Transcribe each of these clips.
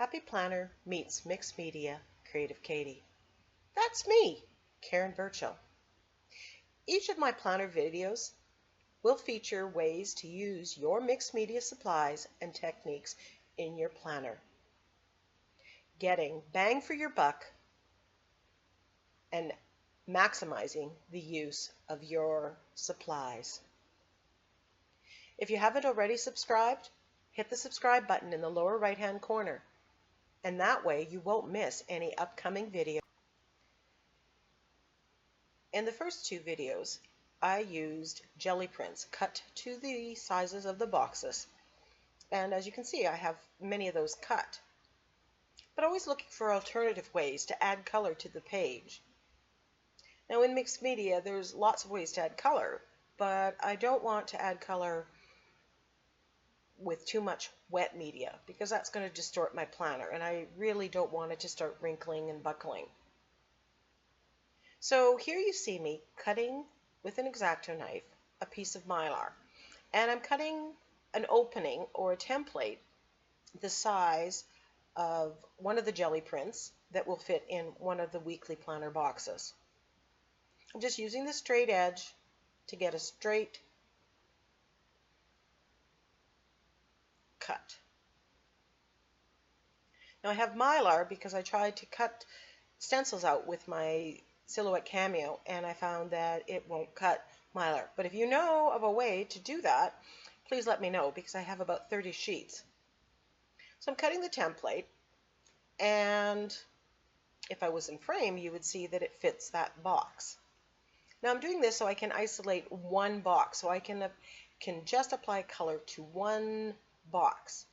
Happy Planner meets Mixed Media Creative Katie. That's me, Karen Burchill. Each of my planner videos will feature ways to use your mixed media supplies and techniques in your planner, getting bang for your buck and maximizing the use of your supplies. If you haven't already subscribed, hit the subscribe button in the lower right-hand corner, and that way you won't miss any upcoming videos. In the first two videos, I used jelly prints cut to the sizes of the boxes, and as you can see, I have many of those cut, but always looking for alternative ways to add color to the page. Now in mixed media, there's lots of ways to add color, but I don't want to add color with too much wet media because that's going to distort my planner, and I really don't want it to start wrinkling and buckling. So here you see me cutting with an X-Acto knife a piece of mylar, and I'm cutting an opening or a template the size of one of the jelly prints that will fit in one of the weekly planner boxes. I'm just using the straight edge to get a straight cut. Now I have mylar because I tried to cut stencils out with my Silhouette Cameo, and I found that it won't cut mylar. But if you know of a way to do that, please let me know because I have about 30 sheets. So I'm cutting the template, and if I was in frame, you would see that it fits that box. Now I'm doing this so I can isolate one box, so I can just apply color to one box.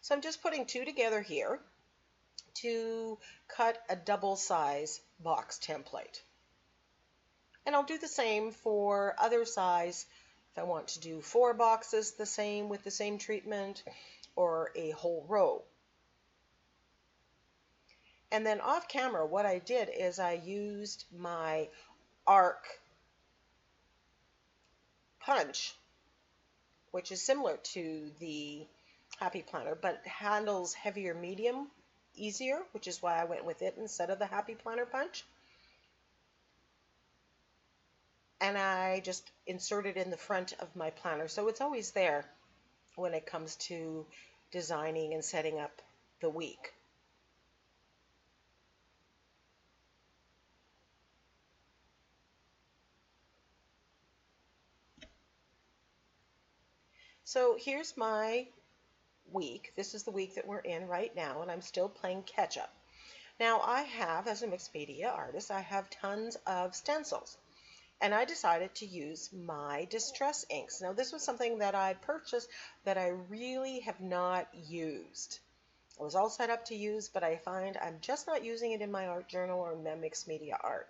So I'm just putting two together here to cut a double size box template. And I'll do the same for other size if I want to do 4 boxes the same with the same treatment or a whole row. And then off camera, what I did is I used my arc punch, which is similar to the Happy Planner but handles heavier medium easier, which is why I went with it instead of the Happy Planner punch. And I just insert it in the front of my planner, so it's always there when it comes to designing and setting up the week. So here's my week. This is the week that we're in right now, and I'm still playing catch up. Now I have, as a mixed media artist, I have tons of stencils, and I decided to use my distress inks. Now this was something that I purchased that I really have not used. I was all set up to use, but I find I'm just not using it in my art journal or in my mixed media art.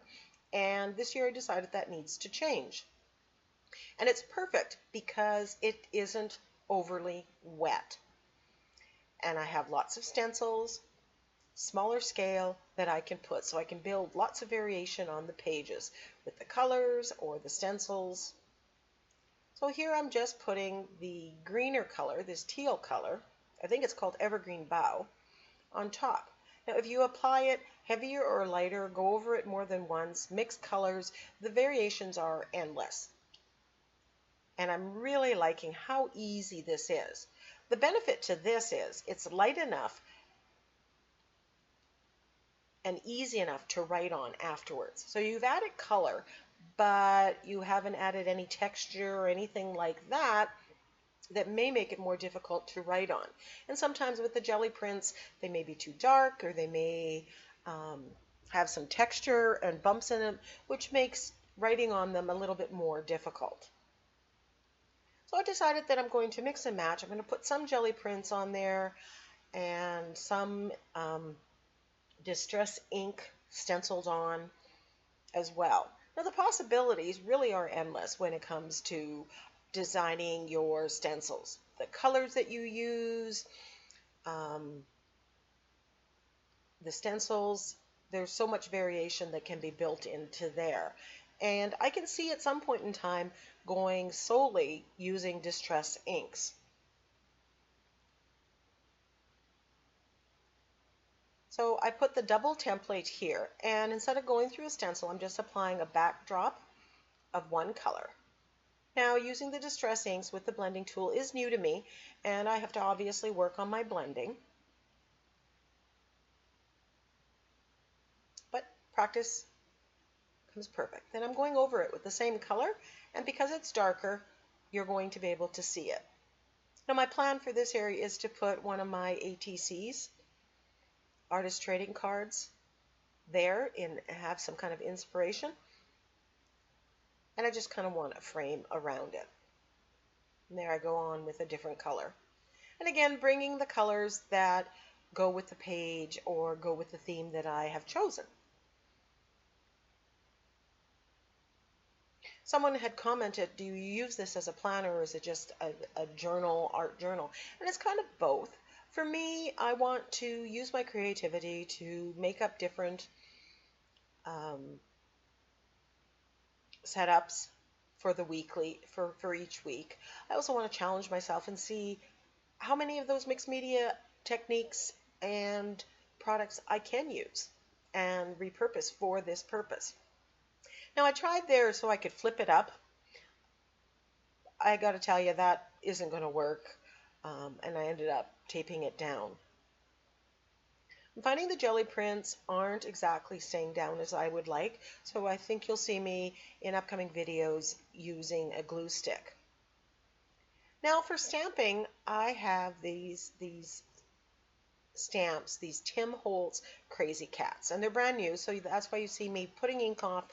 And this year I decided that needs to change. And it's perfect because it isn't overly wet. And I have lots of stencils, smaller scale, that I can put, so I can build lots of variation on the pages with the colors or the stencils. So here I'm just putting the greener color, this teal color, I think it's called Evergreen Bough, on top. Now if you apply it heavier or lighter, go over it more than once, mix colors, the variations are endless. And I'm really liking how easy this is. The benefit to this is it's light enough and easy enough to write on afterwards. So you've added color, but you haven't added any texture or anything like that that may make it more difficult to write on. And sometimes with the jelly prints, they may be too dark, or they may have some texture and bumps in them, which makes writing on them a little bit more difficult. So I decided that I'm going to mix and match. I'm going to put some jelly prints on there and some distress ink stenciled on as well. Now the possibilities really are endless when it comes to designing your stencils. The colors that you use, the stencils, there's so much variation that can be built into there. And I can see at some point in time going solely using distress inks. So I put the double template here, and instead of going through a stencil, I'm just applying a backdrop of one color. Now, using the distress inks with the blending tool is new to me, and I have to obviously work on my blending. But practice comes perfect. Then I'm going over it with the same color, and because it's darker, you're going to be able to see it. Now, my plan for this area is to put one of my ATCs, artist trading cards, there and have some kind of inspiration. And I just kind of want a frame around it. And there I go on with a different color. And again, bringing the colors that go with the page or go with the theme that I have chosen. Someone had commented, do you use this as a planner or is it just a journal, art journal? And it's kind of both. For me, I want to use my creativity to make up different setups for the weekly, for each week. I also want to challenge myself and see how many of those mixed media techniques and products I can use and repurpose for this purpose. Now I tried there so I could flip it up. I got to tell you that isn't going to work, and I ended up taping it down. I'm finding the jelly prints aren't exactly staying down as I would like, so I think you'll see me in upcoming videos using a glue stick. Now for stamping, I have these stamps, these Tim Holtz Crazy Cats, and they're brand new, so that's why you see me putting ink off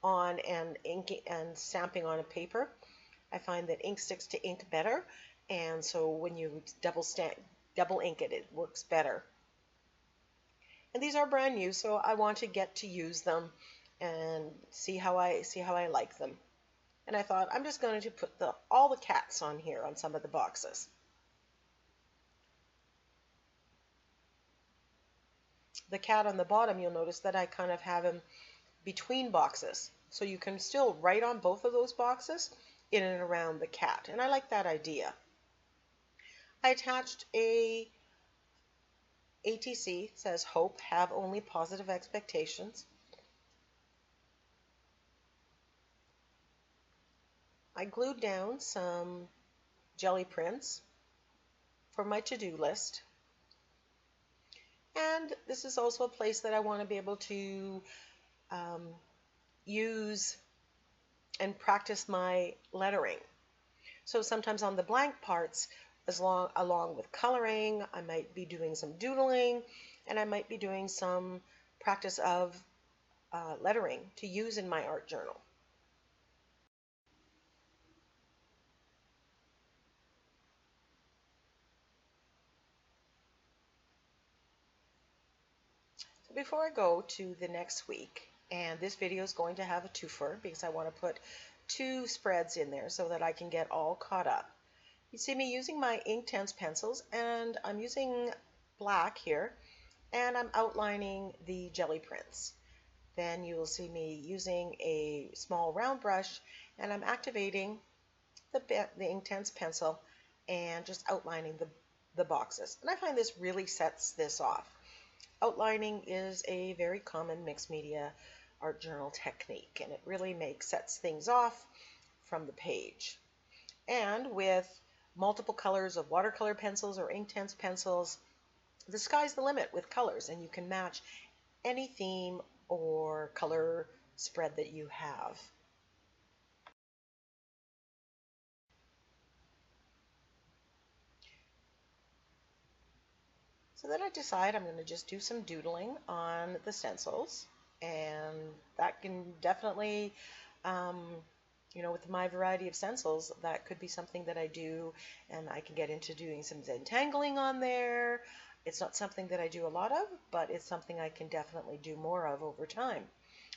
on and inking and stamping on a paper. I find that ink sticks to ink better, and so when you double ink it, it works better. And these are brand new, so I want to get to use them and see how I like them. And I thought I'm just going to put all the cats on here on some of the boxes. The cat on the bottom, you'll notice that I kind of have him between boxes. So you can still write on both of those boxes in and around the cat. And I like that idea. I attached a ATC, says hope, have only positive expectations. I glued down some jelly prints for my to-do list. And this is also a place that I want to be able to use and practice my lettering. So sometimes on the blank parts, along with coloring, I might be doing some doodling, and I might be doing some practice of lettering to use in my art journal. So before I go to the next week, and this video is going to have a twofer because I want to put 2 spreads in there so that I can get all caught up. You see me using my Inktense pencils, and I'm using black here, and I'm outlining the jelly prints. Then you will see me using a small round brush, and I'm activating the Inktense pencil and just outlining the boxes. And I find this really sets this off. Outlining is a very common mixed media art journal technique, and it really sets things off from the page. And with multiple colors of watercolor pencils or Inktense pencils, the sky's the limit with colors, and you can match any theme or color spread that you have. So then I decide I'm going to just do some doodling on the stencils, and that can definitely, with my variety of stencils, that could be something that I do, and I can get into doing some Zentangling on there. It's not something that I do a lot of, but it's something I can definitely do more of over time.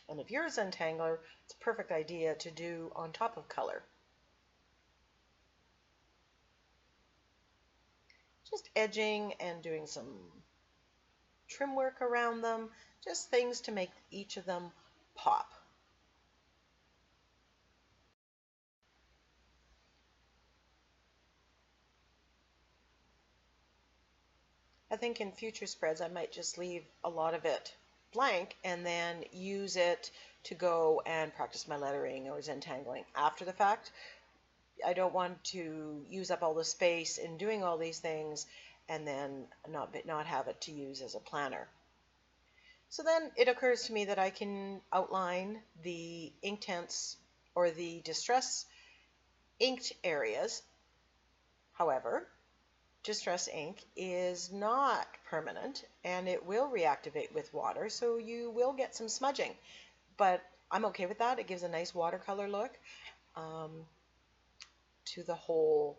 And if you're a Zentangler, it's a perfect idea to do on top of color. Just edging and doing some trim work around them, just things to make each of them pop. I think in future spreads I might just leave a lot of it blank and then use it to go and practice my lettering or Zentangling after the fact. I don't want to use up all the space in doing all these things and then not have it to use as a planner. So then it occurs to me that I can outline the Inktense or the distress inked areas. However, distress ink is not permanent and it will reactivate with water, so you will get some smudging. But I'm okay with that. It gives a nice watercolor look to the whole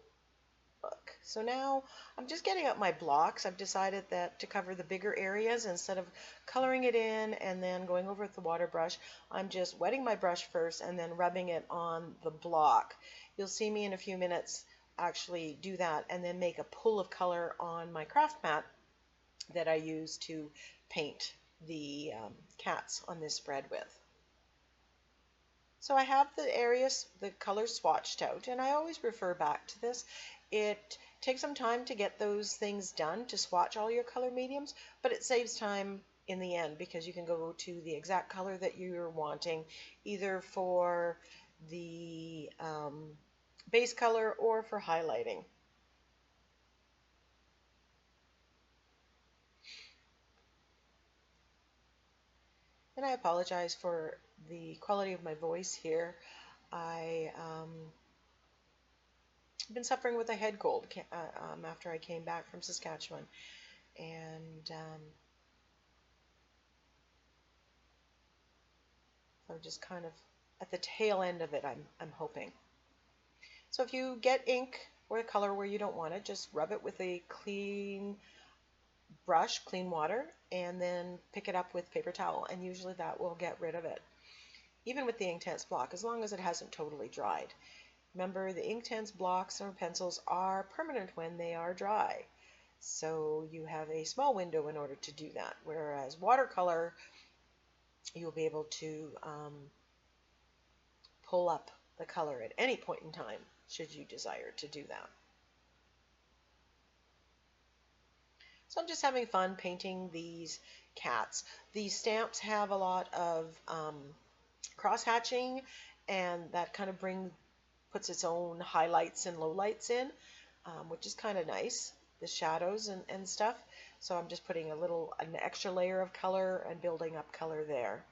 look. So now I'm just getting up my blocks. I've decided that to cover the bigger areas, instead of coloring it in and then going over with the water brush, I'm just wetting my brush first and then rubbing it on the block. You'll see me in a few minutes actually do that and then make a pool of color on my craft mat that I use to paint the cats on this spread with. So I have the areas, the colors swatched out, and I always refer back to this. It takes some time to get those things done, to swatch all your color mediums, but it saves time in the end because you can go to the exact color that you're wanting, either for the base color or for highlighting. And I apologize for the quality of my voice here. I've been suffering with a head cold after I came back from Saskatchewan, and so just kind of at the tail end of it, I'm hoping. So if you get ink or a color where you don't want it, just rub it with a clean brush, clean water, and then pick it up with paper towel, and usually that will get rid of it. Even with the Inktense block, as long as it hasn't totally dried. Remember, the Inktense blocks or pencils are permanent when they are dry. So you have a small window in order to do that. Whereas watercolor, you'll be able to pull up the color at any point in time, should you desire to do that. So I'm just having fun painting these cats. These stamps have a lot of cross-hatching, and that kind of puts its own highlights and lowlights in, which is kind of nice, the shadows and stuff. So I'm just putting an extra layer of color and building up color there.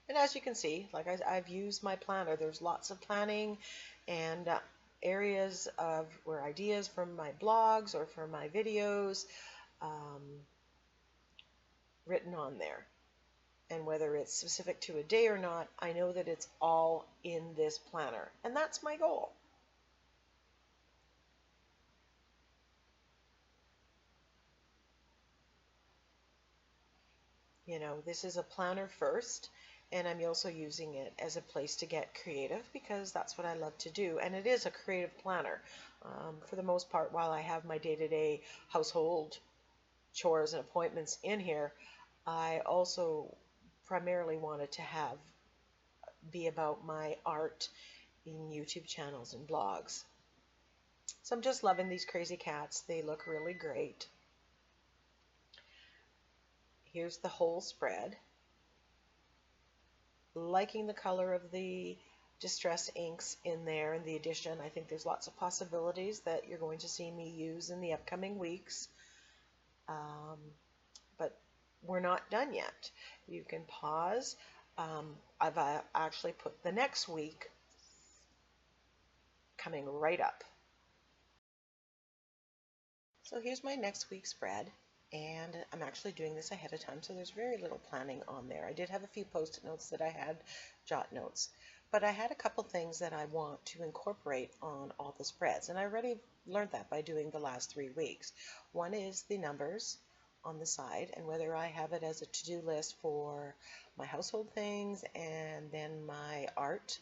And as you can see, like I've used my planner. There's lots of planning and areas of where ideas from my blogs or from my videos written on there. And whether it's specific to a day or not, I know that it's all in this planner. And that's my goal. You know, this is a planner first, and I'm also using it as a place to get creative because that's what I love to do. And it is a creative planner. For the most part, while I have my day-to-day household chores and appointments in here, I also primarily wanted to be about my art in YouTube channels and blogs. So I'm just loving these crazy cats. They look really great. Here's the whole spread. Liking the color of the distress inks in there and the addition. I think there's lots of possibilities that you're going to see me use in the upcoming weeks. But we're not done yet. You can pause. I've actually put the next week coming right up. So here's my next week's spread, and I'm actually doing this ahead of time, so there's very little planning on there. I did have a few post-it notes that I had jot notes, but I had a couple things that I want to incorporate on all the spreads, and I already learned that by doing the last 3 weeks. One is the numbers on the side, and whether I have it as a to-do list for my household things and then my art,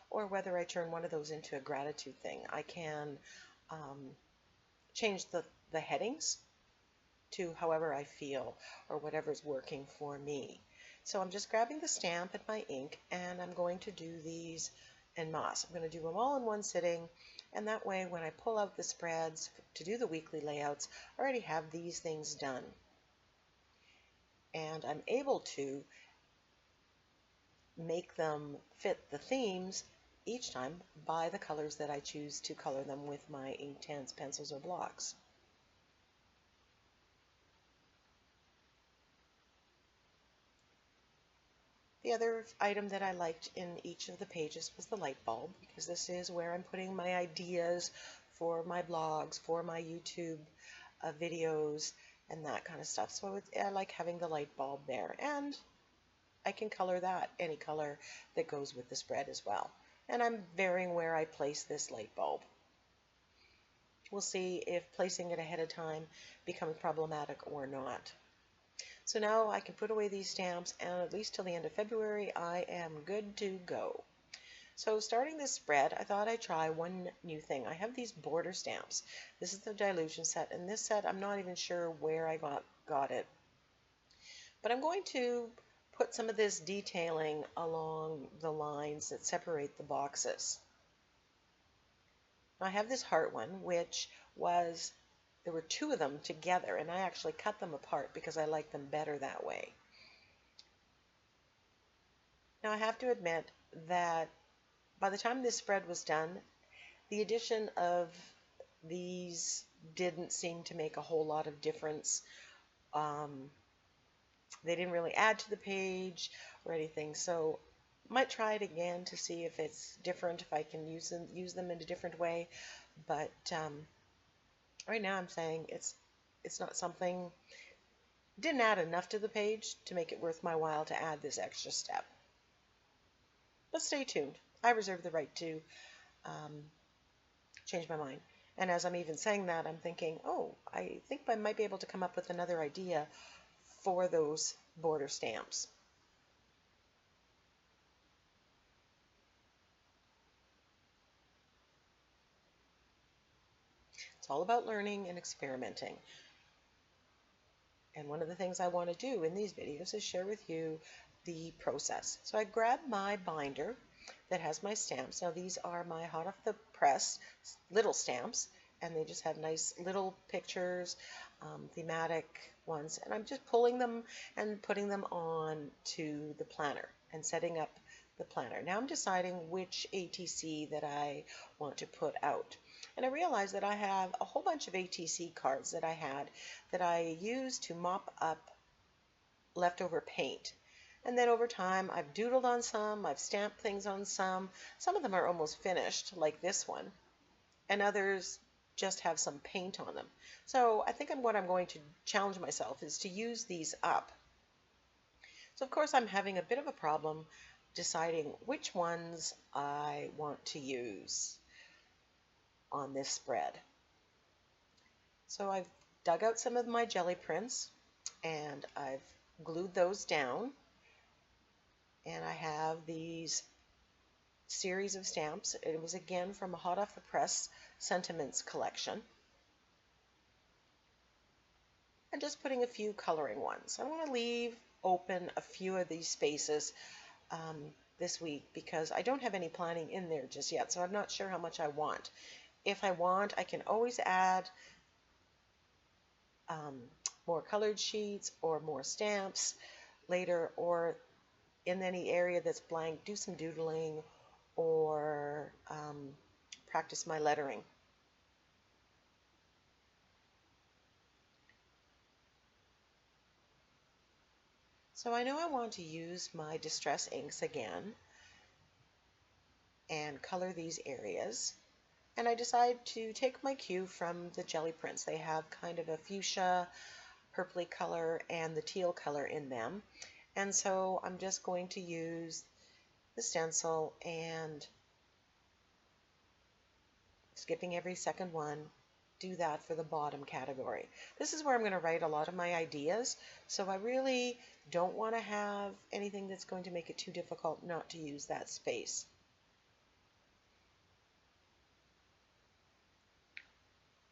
or whether I turn one of those into a gratitude thing. I can change the headings to however I feel or whatever's working for me. So I'm just grabbing the stamp and my ink, and I'm going to do these en masse. I'm going to do them all in one sitting, And that way, when I pull out the spreads to do the weekly layouts, I already have these things done. And I'm able to make them fit the themes each time by the colors that I choose to color them with my Inktense pencils or blocks. The other item that I liked in each of the pages was the light bulb, because this is where I'm putting my ideas for my blogs, for my YouTube videos, and that kind of stuff. So I like having the light bulb there, and I can color that any color that goes with the spread as well. And I'm varying where I place this light bulb. We'll see if placing it ahead of time becomes problematic or not. So now I can put away these stamps, and at least till the end of February I am good to go. So starting this spread, I thought I'd try one new thing. I have these border stamps. This is the dilution set, and this set I'm not even sure where I got it. But I'm going to put some of this detailing along the lines that separate the boxes. I have this heart one, which was, there were two of them together, and I actually cut them apart because I like them better that way. Now I have to admit that by the time this spread was done, the addition of these didn't seem to make a whole lot of difference. They didn't really add to the page or anything, so might try it again to see if it's different, if I can use them in a different way. But right now I'm saying it's not something, didn't add enough to the page to make it worth my while to add this extra step. But stay tuned. I reserve the right to change my mind. And as I'm even saying that, I'm thinking, oh, I think I might be able to come up with another idea for those border stamps. It's all about learning and experimenting. And one of the things I want to do in these videos is share with you the process. So I grabbed my binder that has my stamps. Now these are my hot off the press little stamps, and they just have nice little pictures, thematic ones, and I'm just pulling them and putting them on to the planner and setting up the planner. Now I'm deciding which ATC that I want to put out. And I realized that I have a whole bunch of ATC cards that I had that I used to mop up leftover paint. And then over time, I've doodled on some, I've stamped things on some. Some of them are almost finished, like this one, and others just have some paint on them. So I think what I'm going to challenge myself is to use these up. So of course I'm having a bit of a problem deciding which ones I want to use on this spread. So I've dug out some of my jelly prints and I've glued those down, and I have these series of stamps. It was again from a hot off the press sentiments collection, and just putting a few coloring ones. I want to leave open a few of these spaces this week because I don't have any planning in there just yet, so I'm not sure how much I want. If I want, I can always add more colored sheets or more stamps later, or in any area that's blank, do some doodling or practice my lettering. So I know I want to use my Distress inks again and color these areas. And I decide to take my cue from the jelly prints. They have kind of a fuchsia, purpley color and the teal color in them. And so I'm just going to use the stencil and, skipping every second one, do that for the bottom category. This is where I'm going to write a lot of my ideas, so I really don't want to have anything that's going to make it too difficult not to use that space.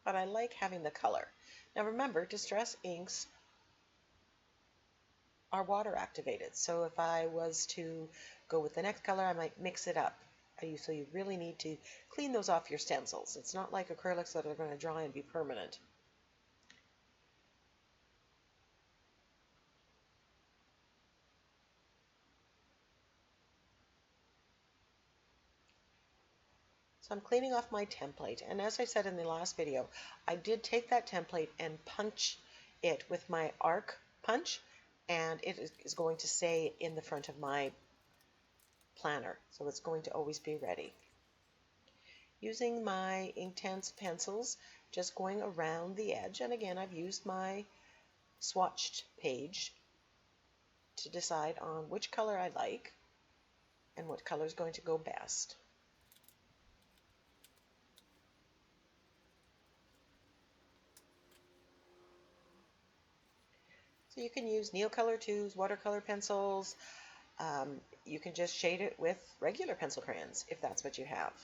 But I like having the color. Now remember, Distress inks are water activated, so if I was to go with the next color, I might mix it up So you really need to clean those off your stencils. It's not like acrylics that are going to dry and be permanent. So I'm cleaning off my template, and as I said in the last video, I did take that template and punch it with my arc punch, and it is going to stay in the front of my planner, so it's going to always be ready. Using my Inktense pencils, just going around the edge, and again I've used my swatched page to decide on which color I like and what color is going to go best. So you can use Neocolor IIs, watercolor pencils. You can just shade it with regular pencil crayons if that's what you have.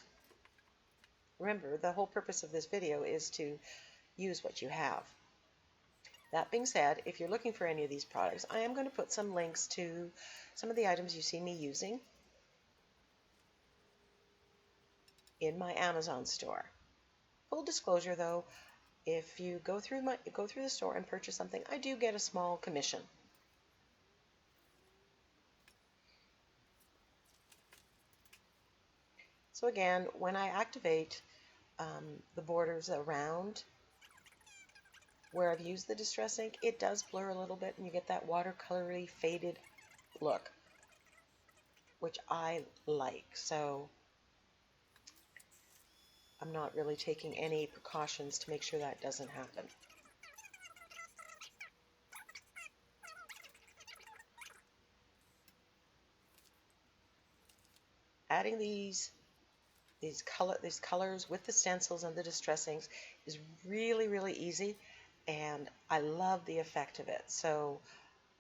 Remember, the whole purpose of this video is to use what you have. That being said, if you're looking for any of these products, I am going to put some links to some of the items you see me using in my Amazon store. Full disclosure though, if you go through the store and purchase something, I do get a small commission. So again, when I activate the borders around where I've used the Distress ink, it does blur a little bit and you get that watercolory faded look, which I like. So I'm not really taking any precautions to make sure that doesn't happen. Adding these colors with the stencils and the Distress inks is really, really easy, and I love the effect of it. So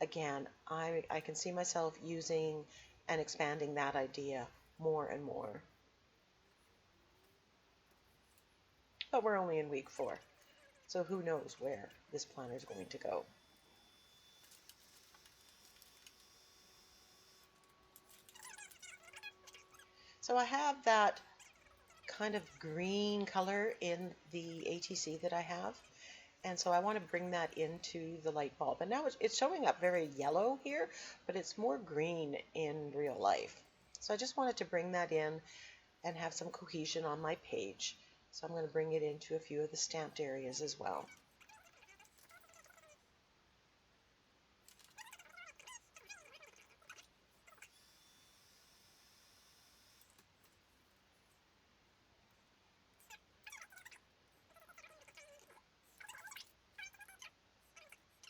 again, I can see myself using and expanding that idea more and more. But we're only in week 4, so who knows where this planner is going to go. So I have that kind of green color in the ATC that I have, and so I want to bring that into the light bulb. And now it's showing up very yellow here, but it's more green in real life. So I just wanted to bring that in and have some cohesion on my page. So I'm going to bring it into a few of the stamped areas as well.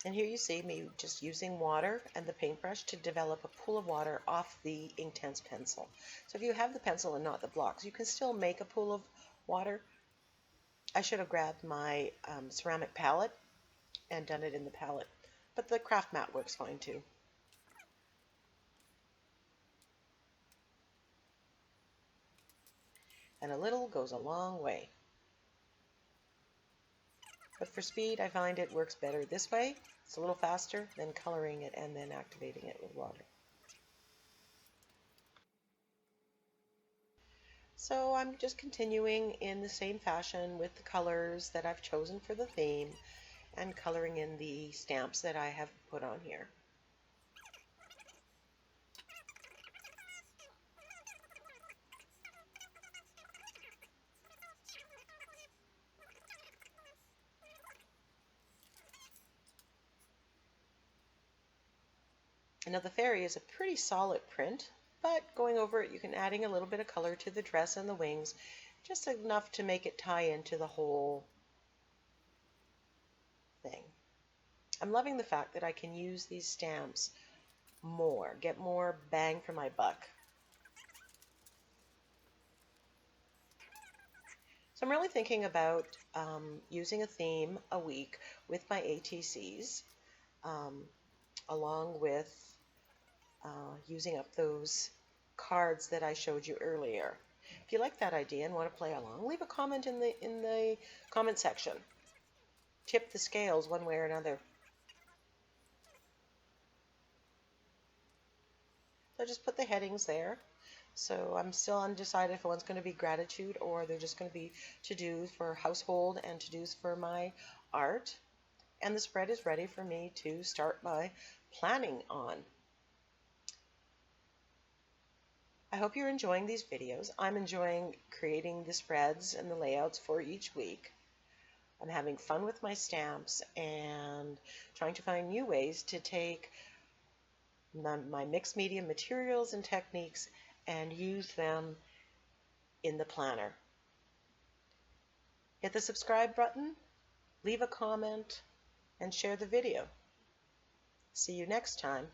And here you see me just using water and the paintbrush to develop a pool of water off the Inktense pencil. So if you have the pencil and not the blocks, you can still make a pool of water. I should have grabbed my ceramic palette and done it in the palette, but the craft mat works fine too. And a little goes a long way. But for speed, I find it works better this way. It's a little faster than coloring it and then activating it with water. So I'm just continuing in the same fashion with the colors that I've chosen for the theme and coloring in the stamps that I have put on here. Now the fairy is a pretty solid print, but going over it you can adding a little bit of color to the dress and the wings, just enough to make it tie into the whole thing. I'm loving the fact that I can use these stamps more, get more bang for my buck. So I'm really thinking about using a theme a week with my ATCs, along with using up those cards that I showed you earlier. If you like that idea and want to play along, leave a comment in the comment section. Tip the scales one way or another. So just put the headings there. So I'm still undecided if one's going to be gratitude or they're just going to be to-dos for household and to-dos for my art. And the spread is ready for me to start my planning on. I hope you're enjoying these videos. I'm enjoying creating the spreads and the layouts for each week. I'm having fun with my stamps and trying to find new ways to take my mixed media materials and techniques and use them in the planner. Hit the subscribe button, leave a comment, and share the video. See you next time.